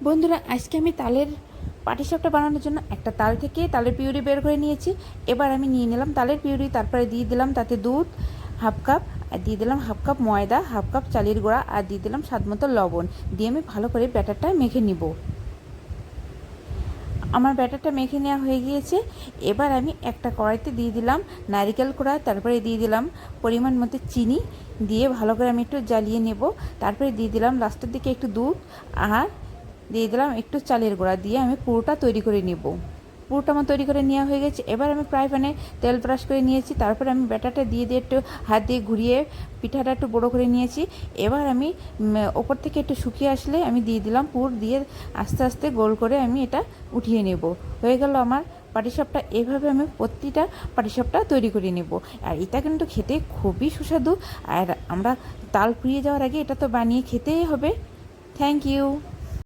বন্ধুরা, আজকে আমি তালের পাটিসাপটা বানানোর জন্য একটা তাল থেকে তালের পিউরি বের করে নিয়েছি। এবার আমি নিয়ে নিলাম তালের পিউরি, তারপরে দিয়ে দিলাম তাতে দুধ হাফ কাপ, আর দিয়ে দিলাম হাফ কাপ ময়দা, হাফ কাপ চালের গুঁড়া, আর দিয়ে দিলাম স্বাদ মতো লবণ। দিয়ে আমি ভালো করে ব্যাটারটা মেখে নিব। আমার ব্যাটারটা মেখে নেওয়া হয়ে গিয়েছে। এবার আমি একটা কড়াইতে দিয়ে দিলাম নারিকেল কোড়া, তারপরে দিয়ে দিলাম পরিমাণ মতো চিনি, দিয়ে ভালো করে আমি একটু জ্বালিয়ে নেব। তারপরে দিয়ে দিলাম লাস্টের দিকে একটু দুধ, আর দিয়ে দিলাম একটু চালের গুঁড়া, দিয়ে আমি পুরোটা তৈরি করে নেব। পুরোটা আমার তৈরি করে নেওয়া হয়ে গেছে। এবার আমি ফ্রাই প্যানে তেল ব্রাশ করে নিয়েছি, তারপরে আমি ব্যাটারটা দিয়ে একটু হাত দিয়ে ঘুরিয়ে পিঠাটা একটু বড়ো করে নিয়েছি। এবার আমি ওপর থেকে একটু শুকিয়ে আসলে আমি দিয়ে দিলাম পুর, দিয়ে আস্তে আস্তে গোল করে আমি এটা উঠিয়ে নেব। হয়ে গেল আমার পাটিসাপটা। এভাবে আমি প্রতিটা পাটিসাপটা তৈরি করে নেব। আর এটা কিন্তু খেতে খুবই সুস্বাদু। আর আমরা তাল ফুরিয়ে যাওয়ার আগে এটা তো বানিয়ে খেতেই হবে। Thank you.